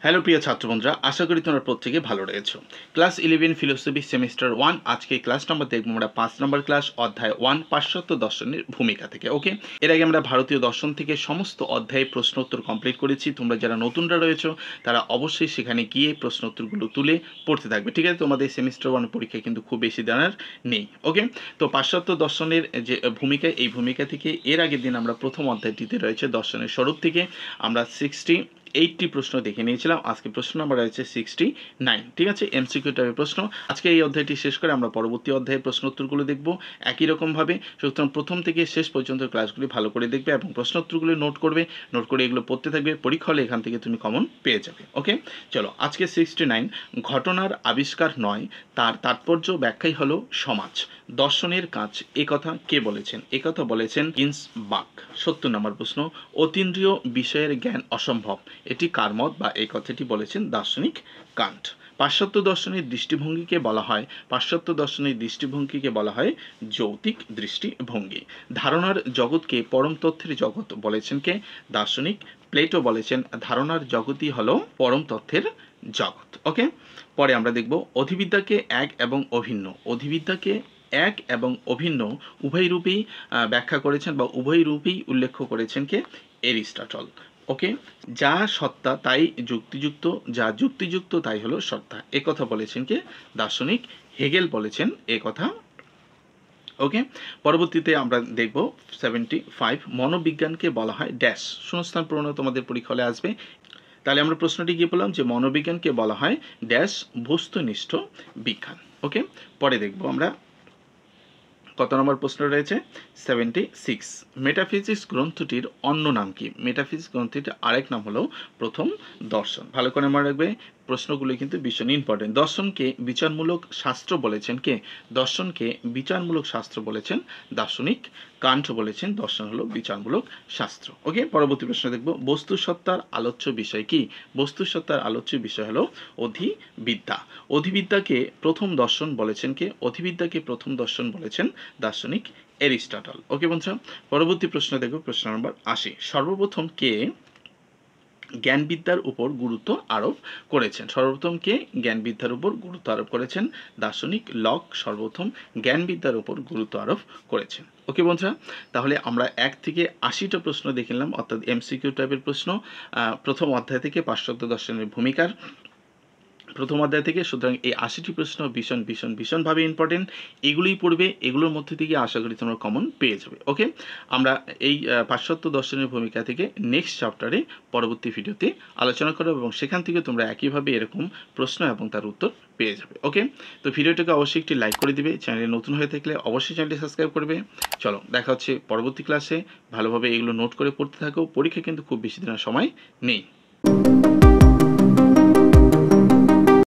Hello প্রিয় ছাত্র বন্ধুরা, আশা করি তোমরা প্রত্যেকে ভালো রয়েছো। ক্লাস 11 ফিলোসফি সেমিস্টার 1 আজকে ক্লাস নাম্বার দেখবো আমরা 5 নম্বর ক্লাস অধ্যায় 1 পাশ্চাত্য দর্শনের ভূমিকা থেকে। ওকে, এর আগে আমরা ভারতীয় দর্শন থেকে সমস্ত অধ্যায়ে প্রশ্ন উত্তর কমপ্লিট করেছি। তোমরা যারা নতুনরা রয়েছো তারা অবশ্যই সেখানে গিয়ে প্রশ্ন উত্তরগুলো তুলে পড়তে থাকবে, ঠিক আছে? তোমাদের সেমিস্টার 1 পরীক্ষা কিন্তু খুব বেশি দেওয়ার নেই। ওকে, তো পাশ্চাত্য দর্শনের যে ভূমিকা, এই ভূমিকা থেকে এর আগের দিন আমরা প্রথম অধ্যায়টিতে রয়েছে দর্শনের স্বরূপ থেকে আমরা 80 প্রশ্ন দেখে নিয়েছিলাম। আজকে প্রশ্ন নাম্বার রয়েছে 69, ঠিক আছে? এমসিকিউ টাইপের প্রশ্ন। আজকে এই অধ্যায়টি শেষ করে আমরা পরবর্তী অধ্যায়ের প্রশ্ন উত্তরগুলো দেখব একই রকমভাবে। সুতরাং প্রথম থেকে শেষ পর্যন্ত ক্লাসগুলি ভালো করে দেখবে এবং প্রশ্ন উত্তরগুলো নোট করবে, নোট করে এগুলো পড়তে থাকবে। পরীক্ষা হলে এখান থেকে তুমি কমন পেয়ে যাবে। ওকে, চলো আজকে 69, ঘটনার আবিষ্কার নয় তার তাৎপর্য ব্যাখ্যাই হলো সমাজ দর্শনের কাজ। এ কথা কে বলেছেন? এ কথা বলেছেন গিন্সবার্গ। 70 নম্বর প্রশ্ন, অতীন্দ্রিয় বিষয়ের জ্ঞান অসম্ভব, এটি কার মত বা এই কথাটি বলেছেন দার্শনিক কান্ট। পাশ্চাত্য দর্শনের দৃষ্টিভঙ্গিকে বলা হয় যৌক্তিক দৃষ্টিভঙ্গি। ধারণার জগৎকে পরম তথ্যের জগৎ বলেছেন কে? দার্শনিক প্লেটো বলেছেন ধারণার জগৎই হলো পরম তথ্যের জগৎ। ওকে, পরে আমরা দেখব অধিবিদ্যাকে এক এবং অভিন্ন। অধিবিদ্যাকে এক এবং অভিন্ন উভয় রূপেই ব্যাখ্যা করেছেন বা উভয় রূপেই উল্লেখ করেছেন কে? এরিস্টটল। ওকে, যা সত্তা তাই যুক্তিযুক্ত, যা যুক্তিযুক্ত তাই হলো সত্তা, এ কথা বলেছেন কে? দার্শনিক হেগেল বলেছেন এ কথা। ওকে, পরবর্তীতে আমরা দেখব 75, মনোবিজ্ঞানকে বলা হয় ড্যাশ। শূন্যস্থান পূরণ তোমাদের পরীক্ষা হলে আসবে। তাহলে আমরা প্রশ্নটি গিয়ে বললাম যে মনোবিজ্ঞানকে বলা হয় ড্যাশ বস্তুনিষ্ঠ বিজ্ঞান। ওকে, পরে দেখব আমরা কত নম্বর প্রশ্ন রয়েছে 76, মেটাফিজিক্স গ্রন্থটির অন্য নাম কি? মেটাফিজিক্স গ্রন্থটির আরেক নাম হলো প্রথম দর্শন। ভালো করে মনে রাখবে, প্রশ্নগুলো কিন্তু ভীষণ ইম্পর্টেন্ট। দর্শনকে বিচারমূলক শাস্ত্র বলেছেন কে? দর্শনকে বিচারমূলক শাস্ত্র বলেছেন দার্শনিক কান্ট বলেছেন দর্শন হলো বিচারমূলক শাস্ত্র। ওকে, পরবর্তী প্রশ্ন দেখব, বস্তুসত্তার আলোচ্য বিষয় কি? বস্তুসত্তার আলোচ্য বিষয় হলো অধিবিদ্যা। অধিবিদ্যাকে প্রথম দর্শন বলেছেন কে? অধিবিদ্যাকে প্রথম দর্শন বলেছেন দার্শনিক এরিস্টটল। ওকে বন্ধুরা, পরবর্তী প্রশ্ন দেখব প্রশ্ন নম্বর 80, সর্বপ্রথম কে জ্ঞানবিদ্যার উপর গুরুত্ব আরোপ করেছেন? সর্বপ্রথম কে জ্ঞানবিদ্যার উপর গুরুত্ব আরোপ করেছেন? দার্শনিক লক সর্বপ্রথম জ্ঞানবিদ্যার উপর গুরুত্ব আরোপ করেছেন। ওকে বন্ধুরা, তাহলে আমরা 1 থেকে 80টা প্রশ্ন দেখে নিলাম, অর্থাৎ এমসিকিউ টাইপের প্রশ্ন প্রথম অধ্যায় থেকে পাশ্চাত্য দর্শনের ভূমিকার প্রথম অধ্যায় থেকে। সুতরাং এই 80টি প্রশ্ন ভীষণভাবে ইম্পর্টেন্ট। এগুলোই পড়বে, এগুলোর মধ্যে থেকে আশা করি তোমরা কমন পেয়ে যাবে। ওকে, আমরা এই পাশ্চাত্য দর্শনের ভূমিকা থেকে নেক্সট চ্যাপ্টারে পরবর্তী ভিডিওতে আলোচনা করব এবং সেখান থেকে তোমরা একইভাবে এরকম প্রশ্ন এবং তার উত্তর পেয়ে যাবে। ওকে, তো ভিডিওটাকে অবশ্যই একটি লাইক করে দিবে, চ্যানেলে নতুন হয়ে থাকলে অবশ্যই চ্যানেলটি সাবস্ক্রাইব করবে। চলো দেখা হচ্ছে পরবর্তী ক্লাসে। ভালোভাবে এগুলো নোট করে পড়তে থাকো, পরীক্ষা কিন্তু খুব বেশি দিনের সময় নেই।